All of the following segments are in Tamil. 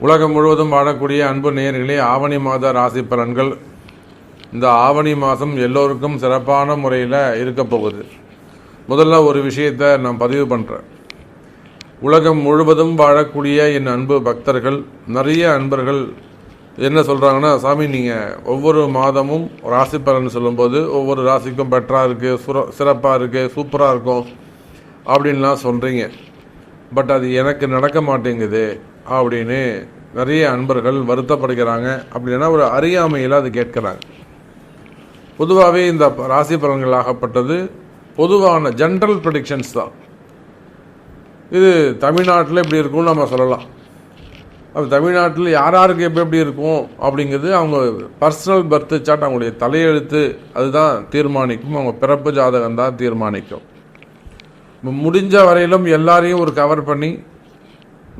உலகம் முழுவதும் வாழக்கூடிய அன்பு நேயர்களே, ஆவணி மாத ராசி பலன்கள். இந்த ஆவணி மாதம் எல்லோருக்கும் சிறப்பான முறையில் இருக்க போகுது. முதல்ல ஒரு விஷயத்தை நான் பதிவு பண்ணுறேன். உலகம் முழுவதும் வாழக்கூடிய என் அன்பு பக்தர்கள், நிறைய அன்பர்கள் என்ன சொல்கிறாங்கன்னா, சாமி நீங்கள் ஒவ்வொரு மாதமும் ராசி பலன் சொல்லும்போது ஒவ்வொரு ராசிக்கும் பெட்டராக இருக்குது, சிறப்பாக இருக்குது, சூப்பராக இருக்கும் அப்படின்லாம் சொல்கிறீங்க. பட் அது எனக்கு நடக்க மாட்டேங்குது அப்படின்னு நிறைய அன்பர்கள் வருத்தப்படுகிறாங்க. அப்படின்னா ஒரு அறியாமையில் அது கேட்குறாங்க. பொதுவாகவே இந்த ராசி பலன்கள் ஆகப்பட்டது பொதுவான ஜென்ரல் ப்ரெடிக்ஷன்ஸ் தான். இது தமிழ்நாட்டில் இப்படி இருக்கும்னு நம்ம சொல்லலாம். அது தமிழ்நாட்டில் யாருக்கு எப்படி இருக்கும் அப்படிங்கிறது அவங்க பர்சனல் பர்த் சார்ட், அவங்களுடைய தலையெழுத்து அதுதான் தீர்மானிக்கும். அவங்க பிறப்பு ஜாதகம் தான் தீர்மானிக்கும். முடிஞ்ச வரையிலும் எல்லாரையும் ஒரு கவர் பண்ணி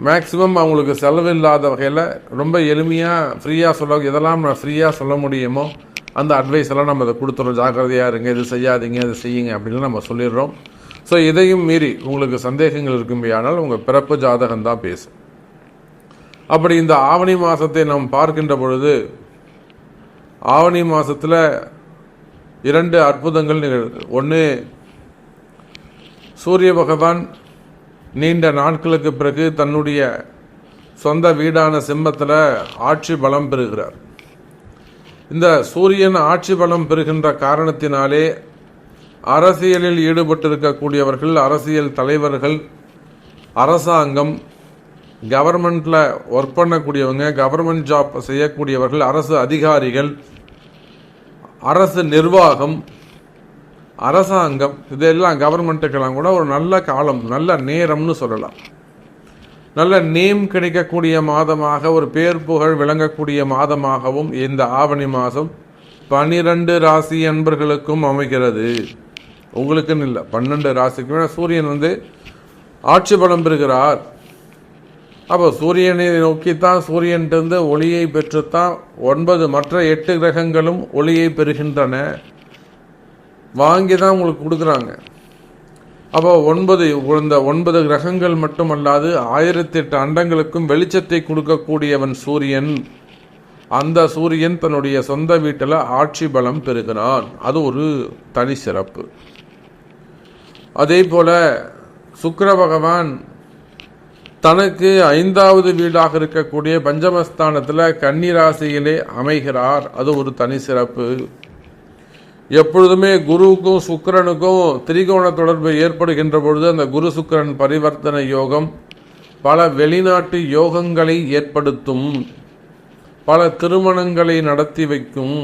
மேக்ஸிமம் அவங்களுக்கு செலவு இல்லாத வகையில் ரொம்ப எளிமையாக ஃப்ரீயாக எதெல்லாம் ஃப்ரீயாக சொல்ல முடியுமோ அந்த அட்வைஸ் எல்லாம் நம்ம அதை கொடுத்துறோம். ஜாக்கிரதையாக இருங்க, இது செய்யாதீங்க, இது செய்யுங்க அப்படின்னு நம்ம சொல்லிடுறோம். ஸோ இதையும் மீறி உங்களுக்கு சந்தேகங்கள் இருக்கும்படியானால் உங்கள் பிறப்பு ஜாதகம் தான் பேசும். அப்படி இந்த ஆவணி மாதத்தை நாம் பார்க்கின்ற பொழுது ஆவணி மாதத்தில் 2 அற்புதங்கள் நிகழ்வு. ஒன்று, சூரிய பகவான் நீண்ட நாட்களுக்கு பிறகு தன்னுடைய சொந்த வீடான சிம்மத்தில் ஆட்சி பலம் பெறுகிறார். இந்த சூரியன் ஆட்சி பலம் பெறுகின்ற காரணத்தினாலே அரசியலில் ஈடுபட்டிருக்கக்கூடியவர்கள், அரசியல் தலைவர்கள், அரசாங்கம், கவர்மெண்ட்டில் ஒர்க் பண்ணக்கூடியவங்க, கவர்மெண்ட் ஜாப் செய்யக்கூடியவர்கள், அரசு அதிகாரிகள், அரசு நிர்வாகம், அரசாங்கம், இதெல்லாம் கவர்மெண்ட்டுக்கெல்லாம் கூட ஒரு நல்ல காலம், நல்ல நேரம்னு சொல்லலாம். நல்ல நேம் கிடைக்கக்கூடிய மாதமாக, ஒரு பேர் புகழ் விளங்கக்கூடிய மாதமாகவும் இந்த ஆவணி மாதம் 12 ராசி அன்பர்களுக்கும் அமைகிறது. உங்களுக்குன்னு இல்லை, 12 ராசிக்கு. சூரியன் ஆட்சி பலம் பெறுகிறார். அப்போ சூரியனை நோக்கித்தான், சூரியன்ட்டு ஒளியை பெற்றுத்தான் 9 மற்ற 8 கிரகங்களும் ஒளியை பெறுகின்றன. வாங்கி தான் உங்களுக்கு கொடுக்குறாங்க. அப்போ 9 கிரகங்கள் மட்டுமல்லாது 1008 அண்டங்களுக்கும் வெளிச்சத்தை கொடுக்கக்கூடியவன் சூரியன். அந்த சூரியன் தன்னுடைய சொந்த வீட்டில் ஆட்சி பலம் பெறுகிறான். அது ஒரு தனி சிறப்பு. அதே போல சுக்கிர பகவான் தனக்கு 5வது வீடாக இருக்கக்கூடிய பஞ்சமஸ்தானத்தில் கன்னி ராசியிலே அமைகிறார். அது ஒரு தனி சிறப்பு. எப்பொழுதுமே குருவுக்கும் சுக்கிரனுக்கும் திரிகோண தொடர்பு ஏற்படுகின்ற பொழுது அந்த குரு சுக்கிரன் பரிவர்த்தனை யோகம் பல வெளிநாட்டு யோகங்களை ஏற்படுத்தும், பல திருமணங்களை நடத்தி வைக்கும்,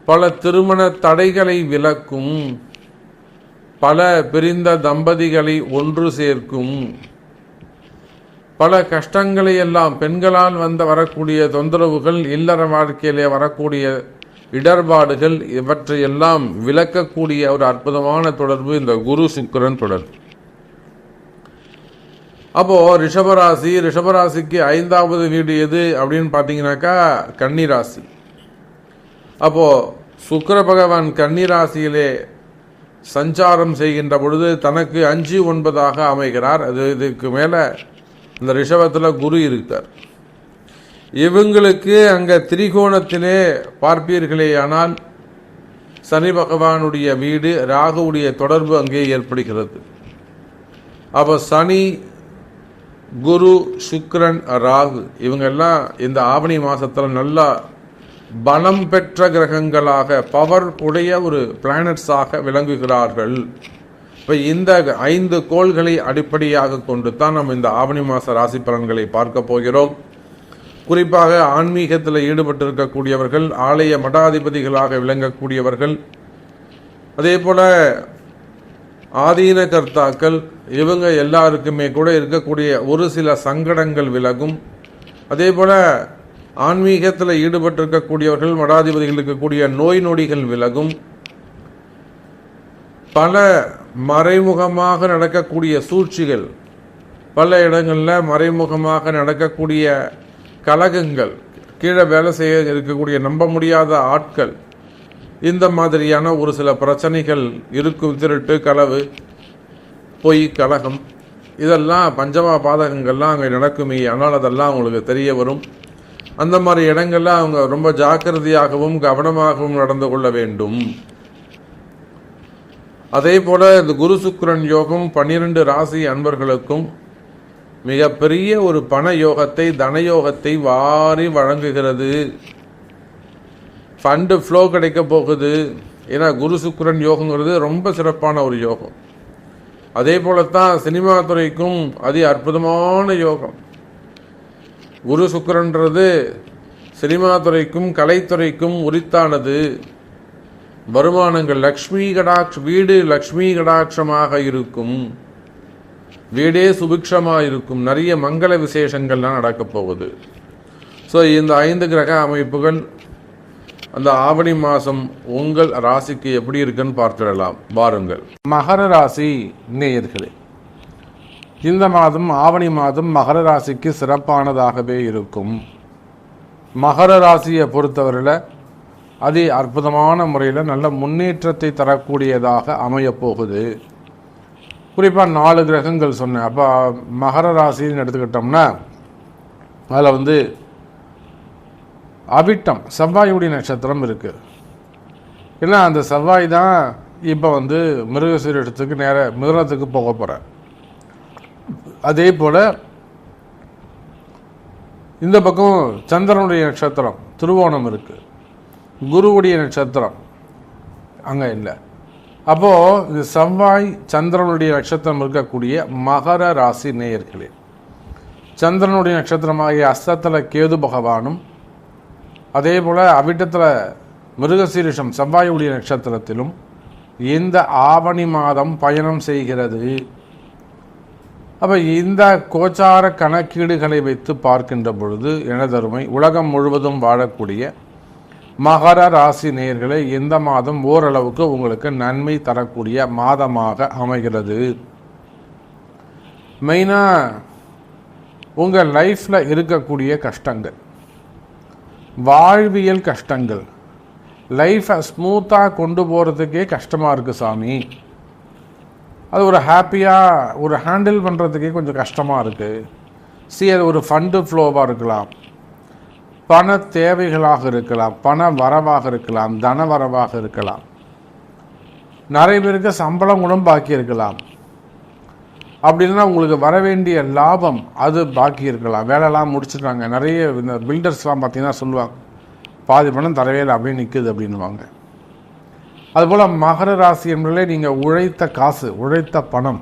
பல திருமண தடைகளை விலக்கும், பல பிரிந்த தம்பதிகளை ஒன்று சேர்க்கும், பல கஷ்டங்களை எல்லாம், பெண்களால் வரக்கூடிய தொந்தரவுகள், இல்லற வாழ்க்கையிலே வரக்கூடிய இடர்பாடுகள், இவற்றையெல்லாம் விளக்கக்கூடிய ஒரு அற்புதமான தொடர்பு இந்த குரு சுக்கிரன் தொடர்பு. அப்போ ரிஷபராசிக்கு 5வது வீடு எது அப்படின்னு பார்த்தீங்கன்னாக்கா கன்னி ராசி. அப்போ சுக்கிர பகவான் கன்னி ராசியிலே சஞ்சாரம் செய்கின்ற பொழுது தனக்கு 5, 9ஆக அமைகிறார். அது இதுக்கு மேலே இந்த ரிஷபத்தில் குரு இருக்கார். இவங்களுக்கு அங்கே திரிகோணத்திலே பார்ப்பீர்களேயானால் சனி பகவானுடைய வீடு, ராகுவுடைய தொடர்பு அங்கே ஏற்படுகிறது. அப்போ சனி, குரு, சுக்கிரன், ராகு இவங்கெல்லாம் இந்த ஆவணி மாதத்தில் நல்லா பலம் பெற்ற கிரகங்களாக, பவர் உடைய ஒரு பிளானட்ஸாக விளங்குகிறார்கள். இப்போ இந்த 5 கோள்களை அடிப்படையாக கொண்டு தான் நம்ம இந்த ஆவணி மாத ராசி பலன்களை பார்க்க போகிறோம். குறிப்பாக ஆன்மீகத்தில் ஈடுபட்டிருக்கக்கூடியவர்கள், ஆலய மடாதிபதிகளாக விளங்கக்கூடியவர்கள், அதே போல ஆதீன கர்த்தாக்கள், இவங்க எல்லாருக்குமே கூட இருக்கக்கூடிய ஒரு சில சங்கடங்கள் விலகும். அதே போல ஆன்மீகத்தில் ஈடுபட்டிருக்கக்கூடியவர்கள், மடாதிபதிகள் இருக்கக்கூடிய நோய் நொடிகள் விலகும். பல மறைமுகமாக நடக்கக்கூடிய சூழ்ச்சிகள், பல இடங்களில் மறைமுகமாக நடக்கக்கூடிய கலகங்கள், கீழே வேலை செய்ய இருக்கக்கூடிய நம்ப முடியாத ஆட்கள், இந்த மாதிரியான ஒரு சில பிரச்சனைகள் இருக்கும். திருட்டு, களவு, பொய், கலகம், இதெல்லாம் பஞ்சமா பாதகங்கள்லாம் அங்கே நடக்குமே, ஆனால் அதெல்லாம் அவங்களுக்கு தெரிய வரும். அந்த மாதிரி இடங்கள்ல அவங்க ரொம்ப ஜாக்கிரதையாகவும் கவனமாகவும் நடந்து கொள்ள வேண்டும். அதே போல இந்த குரு சுக்கிரன் யோகம் 12 ராசி அன்பர்களுக்கும் மிகப்பெரிய ஒரு பண யோகத்தை, தன யோகத்தை வாரி வழங்குகிறது. ஃபண்டு ஃப்ளோ கிடைக்க போகுது. ஏன்னா குரு சுக்கிரன் யோகங்கிறது ரொம்ப சிறப்பான ஒரு யோகம். அதே போலத்தான் சினிமா துறைக்கும் அதி அற்புதமான யோகம். குரு சுக்கிரன்றது சினிமா துறைக்கும் கலைத்துறைக்கும் உரித்தானது. வருமானங்கள் லக்ஷ்மி கடாட்ச, வீடு லக்ஷ்மி கடாட்சமாக இருக்கும், வீடே சுபிக்ஷமாக இருக்கும், நிறைய மங்கள விசேஷங்கள்லாம் நடக்கப் போகுது. ஸோ இந்த 5 கிரக அமைப்புகள் அந்த ஆவணி மாதம் உங்கள் ராசிக்கு எப்படி இருக்குன்னு பார்த்துடலாம் வாருங்கள். மகர ராசி நேயர்களே, இந்த மாதம் ஆவணி மாதம் மகர ராசிக்கு சிறப்பானதாகவே இருக்கும். மகர ராசியை பொறுத்தவரையில் அதி அற்புதமான முறையில் நல்ல முன்னேற்றத்தை தரக்கூடியதாக அமையப்போகுது. குறிப்பாக 4 கிரகங்கள் சொன்னேன். அப்போ மகர ராசின்னு எடுத்துக்கிட்டோம்னா அதில் அவிட்டம் செவ்வாயுடைய நட்சத்திரம் இருக்குது. ஏன்னா அந்த செவ்வாய் தான் இப்போ மிருகசீரிடத்துக்கு மிதுனத்துக்கு போக போகிறேன். அதே போல் இந்த பக்கம் சந்திரனுடைய நட்சத்திரம் திருவோணம் இருக்குது, குருவுடைய நட்சத்திரம் அங்கே இல்லை. அப்போது இது செவ்வாய் சந்திரனுடைய நட்சத்திரம் இருக்கக்கூடிய மகர ராசி நேயர்களே, சந்திரனுடைய நட்சத்திரமாகிய அஸ்தத்தில் கேது பகவானும், அதே போல் அவிட்டத்தில் மிருகசீரிஷம் செவ்வாயுடைய நட்சத்திரத்திலும் இந்த ஆவணி மாதம் பயணம் செய்கிறது. அப்போ இந்த கோச்சார கணக்கீடுகளை வைத்து பார்க்கின்ற பொழுது எனதருமை உலகம் முழுவதும் வாழக்கூடிய மகர ராசி நேயர்களே, இந்த மாதம் ஓரளவுக்கு உங்களுக்கு நன்மை தரக்கூடிய மாதமாக அமைகிறது. மெயினாக உங்கள் லைஃப்பில் இருக்கக்கூடிய கஷ்டங்கள், வாழ்வியல் கஷ்டங்கள், லைஃப்பை ஸ்மூத்தாக கொண்டு போகிறதுக்கே கஷ்டமாக இருக்குது சாமி, அது ஒரு ஹாப்பியாக ஒரு ஹேண்டில் பண்ணுறதுக்கே கொஞ்சம் கஷ்டமாக இருக்குது. அது ஒரு ஃபண்டு ஃப்ளோவாக இருக்கலாம், பண தேவைகளாக இருக்கலாம், பண வரவாக இருக்கலாம், தன வரவாக இருக்கலாம், நிறைய பேருக்கு சம்பளம் கூட பாக்கி இருக்கலாம். அப்படி இல்லைன்னா உங்களுக்கு வர வேண்டிய லாபம் அது பாக்கி இருக்கலாம். வேலைலாம் முடிச்சுட்டாங்க. நிறைய இந்த பில்டர்ஸ்லாம் பார்த்தீங்கன்னா சொல்லுவாங்க, பாதி பணம் தரவே இல்லை அப்படியே நிற்குது அப்படின்வாங்க. அதுபோல் மகர ராசி என்பதிலே நீங்கள் உழைத்த காசு, உழைத்த பணம்,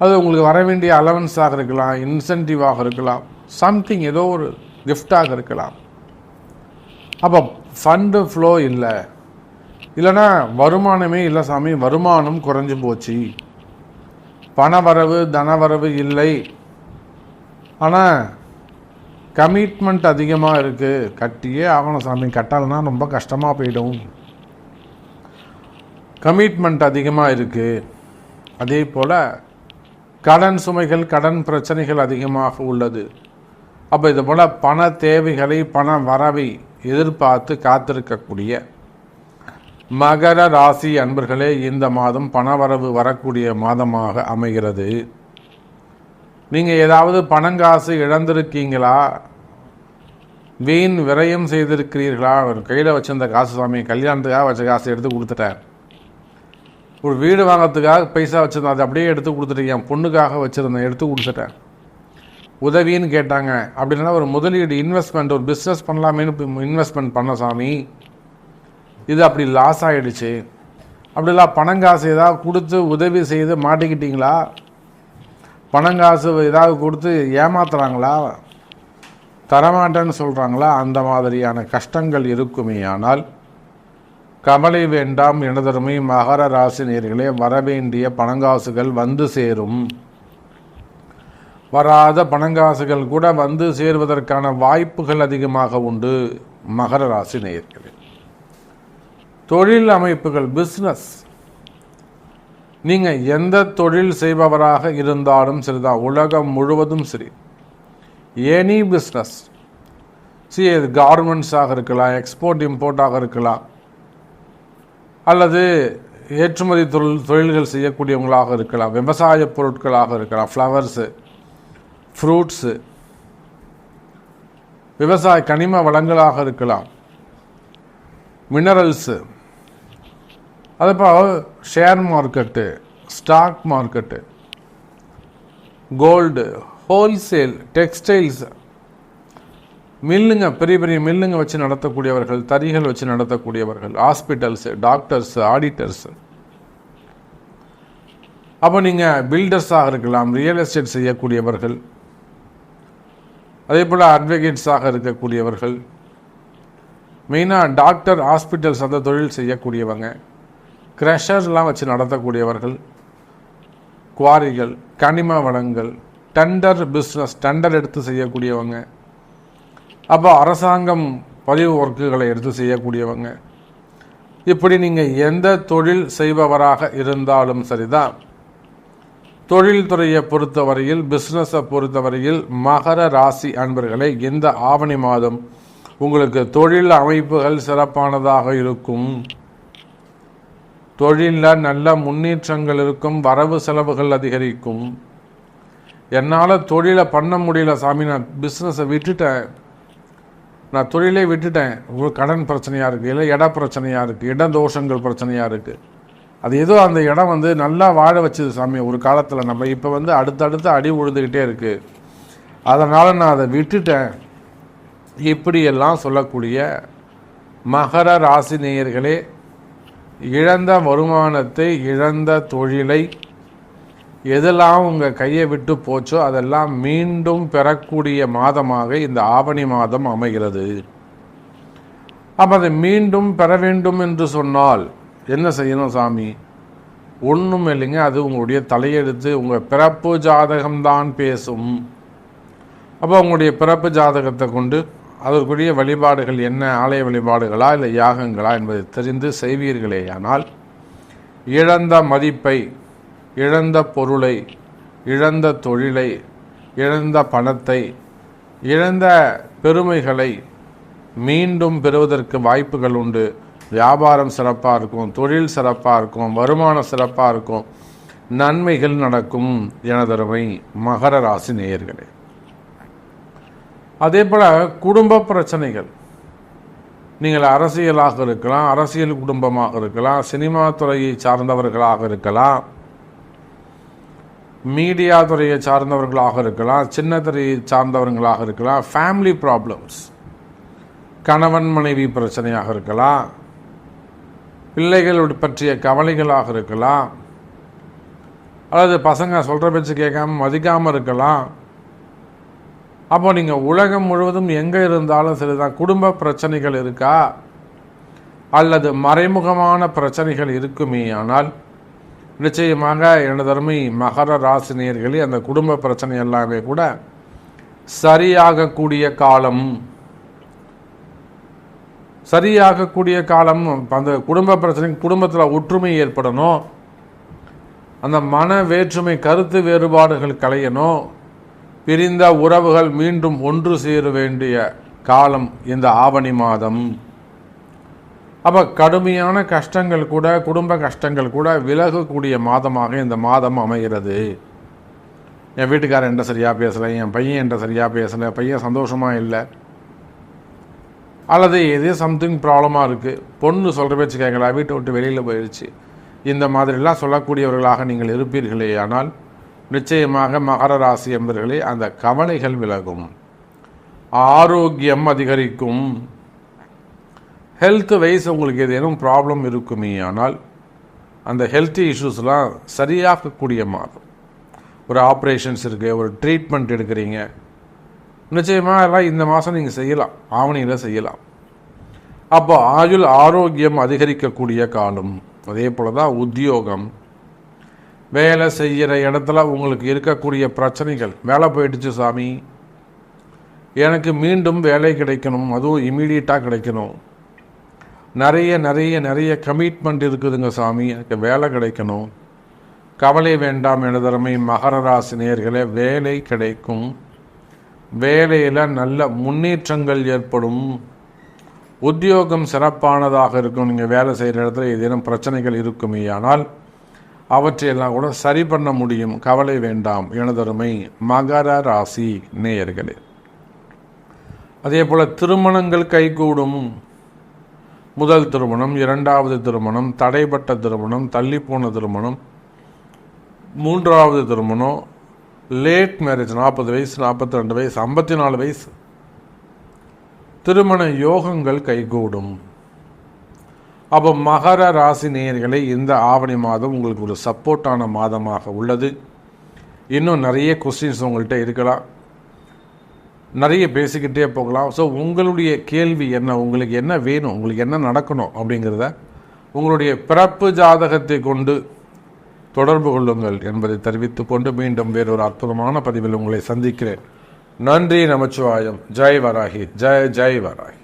அது உங்களுக்கு வர வேண்டிய அலவன்ஸாக இருக்கலாம், இன்சென்டிவாக இருக்கலாம், சம்திங் ஏதோ ஒரு கிஃப்டாக இருக்கலாம். அப்போ ஃபண்டு ஃப்ளோ இல்லை, இல்லைன்னா வருமானமே இல்லை சாமி, வருமானம் குறைஞ்சி போச்சு, பண வரவு தனவரவு இல்லை, ஆனால் கமிட்மெண்ட் அதிகமாக இருக்குது, கட்டியே ஆகணும் சாமி, கட்டலைன்னா ரொம்ப கஷ்டமாக போயிடும், கமிட்மெண்ட் அதிகமாக இருக்குது. அதே போல் கடன் சுமைகள், கடன் பிரச்சனைகள் அதிகமாக உள்ளது. அப்போ இது போல் பண தேவைகளை, பண வரவை எதிர்பார்த்து காத்திருக்கக்கூடிய மகர ராசி அன்பர்களே, இந்த மாதம் பணவரவு வரக்கூடிய மாதமாக அமைகிறது. நீங்கள் ஏதாவது பணங்காசு இழந்திருக்கீங்களா, வீண் விரயம் செய்திருக்கிறீர்களா? ஒரு கையில் வச்சிருந்த காசு சாமி, கல்யாணத்துக்காக வச்ச காசு எடுத்து கொடுத்துட்டேன், ஒரு வீடு வாங்கிறதுக்காக பைசா வச்சுருந்தேன், அதை அப்படியே எடுத்து கொடுத்துட்டேன், என் பொண்ணுக்காக வச்சுருந்தேன் எடுத்து கொடுத்துட்டேன், உதவின்னு கேட்டாங்க. அப்படின்னா ஒரு முதலீடு, இன்வெஸ்ட்மெண்ட், ஒரு பிஸ்னஸ் பண்ணலாமேன்னு இன்வெஸ்ட்மெண்ட் பண்ண சாமி, இது அப்படி லாஸ் ஆகிடுச்சு. அப்படிலாம் பணங்காசு ஏதாவது கொடுத்து உதவி செய்து மாட்டிக்கிட்டீங்களா? பணங்காசு ஏதாவது கொடுத்து ஏமாத்துறாங்களா, தரமாட்டேன்னு சொல்கிறாங்களா? அந்த மாதிரியான கஷ்டங்கள் இருக்குமே. ஆனால் கவலை வேண்டாம் எனதருமை மகர ராசி நேயர்களே, வரவேண்டிய பணங்காசுகள் வந்து சேரும். வராத பணங்காசுகள் கூட வந்து சேருவதற்கான வாய்ப்புகள் அதிகமாக உண்டு. மகர ராசி நேயர்களே, தொழில் அமைப்புகள், பிஸ்னஸ், நீங்கள் எந்த தொழில் செய்பவராக இருந்தாலும் சரிதான், உலகம் முழுவதும் சரி, எனி பிஸ்னஸ், அது கார்மெண்ட்ஸாக இருக்கலாம், எக்ஸ்போர்ட் இம்போர்ட்டாக இருக்கலாம், அல்லது ஏற்றுமதி தொழில்கள் செய்யக்கூடியவங்களாக இருக்கலாம், விவசாய பொருட்களாக இருக்கலாம், ஃப்ளவர்ஸு, ஃப்ரூட்ஸு, விவசாய கனிம வளங்களாக இருக்கலாம், மினரல்ஸு, அதுபோல் share market, stock market, gold, wholesale, textiles, மில்லுங்க, பெரிய பெரிய மில்லுங்க வச்சு நடத்தக்கூடியவர்கள், தறிகள் வச்சு நடத்தக்கூடியவர்கள், ஹாஸ்பிட்டல்ஸு, டாக்டர்ஸு, ஆடிட்டர்ஸு. அப்போ நீங்கள் பில்டர்ஸாக இருக்கலாம், ரியல் எஸ்டேட் செய்யக்கூடியவர்கள், அதே போல் அட்வொகேட்ஸாக இருக்கக்கூடியவர்கள், மெயினாக டாக்டர், ஹாஸ்பிட்டல்ஸ் அந்த தொழில் செய்யக்கூடியவங்க, க்ரஷர்லாம் வச்சு நடத்தக்கூடியவர்கள், குவாரிகள், கனிம வளங்கள், டெண்டர் பிஸ்னஸ், டெண்டர் எடுத்து செய்யக்கூடியவங்க, அப்போ அரசாங்கம் பதிவு ஒர்க்குகளை எடுத்து செய்யக்கூடியவங்க. இப்படி நீங்கள் எந்த தொழில் செய்பவராக இருந்தாலும் சரிதான், தொழில்துறையை பொறுத்தவரையில், பிஸ்னஸை பொறுத்தவரையில் மகர ராசி அன்பர்களே, இந்த ஆவணி மாதம் உங்களுக்கு தொழில் அமைப்புகள் சிறப்பானதாக இருக்கும். தொழிலில் நல்ல முன்னேற்றங்கள் இருக்கும், வரவு செலவுகள் அதிகரிக்கும். என்னால் தொழிலை பண்ண முடியல சாமி, நான் பிஸ்னஸை விட்டுட்டேன், நான் தொழிலே விட்டுட்டேன், ஒரு கடன் பிரச்சனையாக இருக்குது, இல்லை இட பிரச்சனையாக இருக்குது, இட தோஷங்கள் பிரச்சனையாக இருக்குது, அது ஏதோ அந்த இடம் நல்லா வாழ வச்சுது சாமி ஒரு காலத்தில், நம்ம இப்போ அடுத்தடுத்து அடி உழுதுகிட்டே இருக்குது, அதனால் நான் அதை விட்டுட்டேன், இப்படியெல்லாம் சொல்லக்கூடிய மகர ராசி நேயர்களே, இழந்த வருமானத்தை, இழந்த தொழிலை, எதெல்லாம் உங்கள் கையை விட்டு போச்சோ அதெல்லாம் மீண்டும் பெறக்கூடிய மாதமாக இந்த ஆவணி மாதம் அமைகிறது. அப்போ அதை மீண்டும் பெற வேண்டும் என்று சொன்னால் என்ன செய்யணும் சாமி? ஒன்றும் இல்லைங்க, அது உங்களுடைய தலையெழுத்து, உங்கள் பிறப்பு ஜாதகம்தான் பேசும். அப்போ உங்களுடைய பிறப்பு ஜாதகத்தை கொண்டு அதற்குரிய வழிபாடுகள் என்ன, ஆலய வழிபாடுகளா இல்லை யாகங்களா என்பதை தெரிந்து செய்வீர்களேயானால் இழந்த மதிப்பை, இழந்த பொருளை, இழந்த தொழிலை, இழந்த பணத்தை, இழந்த பெருமைகளை மீண்டும் பெறுவதற்கு வாய்ப்புகள் உண்டு. வியாபாரம் சிறப்பாக இருக்கும், தொழில் சிறப்பாக இருக்கும், வருமானம் சிறப்பாக இருக்கும், நன்மைகள் நடக்கும். எனதருமை மகர ராசி நேயர்களே, அதே போல் குடும்ப பிரச்சனைகள், நீங்கள் அரசியலாக இருக்கலாம், அரசியல் குடும்பமாக இருக்கலாம், சினிமா துறையை சார்ந்தவர்களாக இருக்கலாம், மீடியா துறையை சார்ந்தவர்களாக இருக்கலாம், சின்ன துறையை சார்ந்தவர்களாக இருக்கலாம், ஃபேமிலி ப்ராப்ளம்ஸ், கணவன் மனைவி பிரச்சனையாக இருக்கலாம், பிள்ளைகள் பற்றிய கவலைகளாக இருக்கலாம், அல்லது பசங்க சொல்கிற பேச்சு கேட்காம மதிக்காமல் இருக்கலாம். அப்போ நீங்கள் உலகம் முழுவதும் எங்கே இருந்தாலும் சரிதான், குடும்ப பிரச்சனைகள் இருக்கா அல்லது மறைமுகமான பிரச்சனைகள் இருக்குமே ஆனால் நிச்சயமாக எனது அருமை மகர ராசினியர்களே, அந்த குடும்ப பிரச்சனை எல்லாமே கூட சரியாகக்கூடிய காலம். சரியாகக்கூடிய காலம். அந்த குடும்ப பிரச்சனை, குடும்பத்தில் ஒற்றுமை ஏற்படணும், அந்த மன வேற்றுமை, கருத்து வேறுபாடுகள் களையணும், பிரிந்த உறவுகள் மீண்டும் ஒன்று சேர வேண்டிய காலம் இந்த ஆவணி மாதம். அப்போ கடுமையான கஷ்டங்கள் கூட, குடும்ப கஷ்டங்கள் கூட விலகக்கூடிய மாதமாக இந்த மாதம் அமைகிறது. என் வீட்டுக்காரன் என்கிட்ட சரியாக பேசலை, என் பையன் என்கிட்ட சரியாக பேசலை, பையன் சந்தோஷமாக இல்லை, அல்லது எதே சம்திங் ப்ராப்ளமாக இருக்குது, பொண்ணு சொல்கிற பேச்சு கேட்கல, வீட்டை விட்டு வெளியில் போயிடுச்சு, இந்த மாதிரிலாம் சொல்லக்கூடியவர்களாக நீங்கள் இருப்பீர்களே ஆனால் நிச்சயமாக மகர ராசி என்பவர்களே அந்த கவலைகள் விலகும், ஆரோக்கியம் அதிகரிக்கும். ஹெல்த் வைஸ் உங்களுக்கு ஏதேனும் ப்ராப்ளம் இருக்குமே ஆனால் அந்த ஹெல்த் இஷ்யூஸ்லாம் சரியாகக்கூடிய மாதம். ஒரு ஆப்ரேஷன்ஸ் இருக்குது, ஒரு ட்ரீட்மெண்ட் எடுக்கிறீங்க, நிச்சயமாக எல்லாம் இந்த மாதம் நீங்கள் செய்யலாம், ஆவணியில் செய்யலாம். அப்போ ஆயுள் ஆரோக்கியம் அதிகரிக்கக்கூடிய காலம். அதே போல் தான் உத்தியோகம், வேலை செய்கிற இடத்துல உங்களுக்கு இருக்கக்கூடிய பிரச்சனைகள், வேலை போயிடுச்சு சாமி, எனக்கு மீண்டும் வேலை கிடைக்கணும், அதுவும் இமீடியட்டாக கிடைக்கணும், நிறைய நிறைய நிறைய கமிட்மெண்ட் இருக்குதுங்க சாமி, எனக்கு வேலை கிடைக்கணும். கவலை வேண்டாம் எனதருமை மகர ராசி நேயர்களே, வேலை கிடைக்கும், வேலையில் நல்ல முன்னேற்றங்கள் ஏற்படும், உத்தியோகம் சிறப்பானதாக இருக்கும். நீங்கள் வேலை செய்கிற இடத்துல ஏதேனும் பிரச்சனைகள் இருக்குமே ஆனால் அவற்றையெல்லாம் கூட சரி பண்ண முடியும். கவலை வேண்டாம் எனதருமை மகர ராசி நேயர்களே. அதே போல் திருமணங்கள் கைகூடும். முதல் திருமணம், இரண்டாவது திருமணம், தடைப்பட்ட திருமணம், தள்ளிப்போன திருமணம், மூன்றாவது திருமணம், லேட் மேரேஜ் 40 வயசு, 42 வயசு, 54 வயசு திருமண யோகங்கள் கைகூடும். அப்போ மகர ராசி நேயர்களை இந்த ஆவணி மாதம் உங்களுக்கு ஒரு சப்போர்ட்டான மாதமாக உள்ளது. இன்னும் நிறைய கொஸ்டின்ஸ் உங்கள்கிட்ட இருக்கலாம், நிறைய பேசிக்கிட்டே போகலாம். ஸோ உங்களுடைய கேள்வி என்ன, உங்களுக்கு என்ன வேணும், உங்களுக்கு என்ன நடக்கணும் அப்படிங்கிறத உங்களுடைய பிறப்பு ஜாதகத்தை கொண்டு தொடர்பு கொள்ளுங்கள் என்பதை தெரிவித்துக் கொண்டு மீண்டும் வேறொரு அற்புதமான பதிவில் உங்களை சந்திக்கிறேன். நன்றி. நமச்சிவாயம். ஜெய் வராகி. ஜெய் ஜெய் வராகி.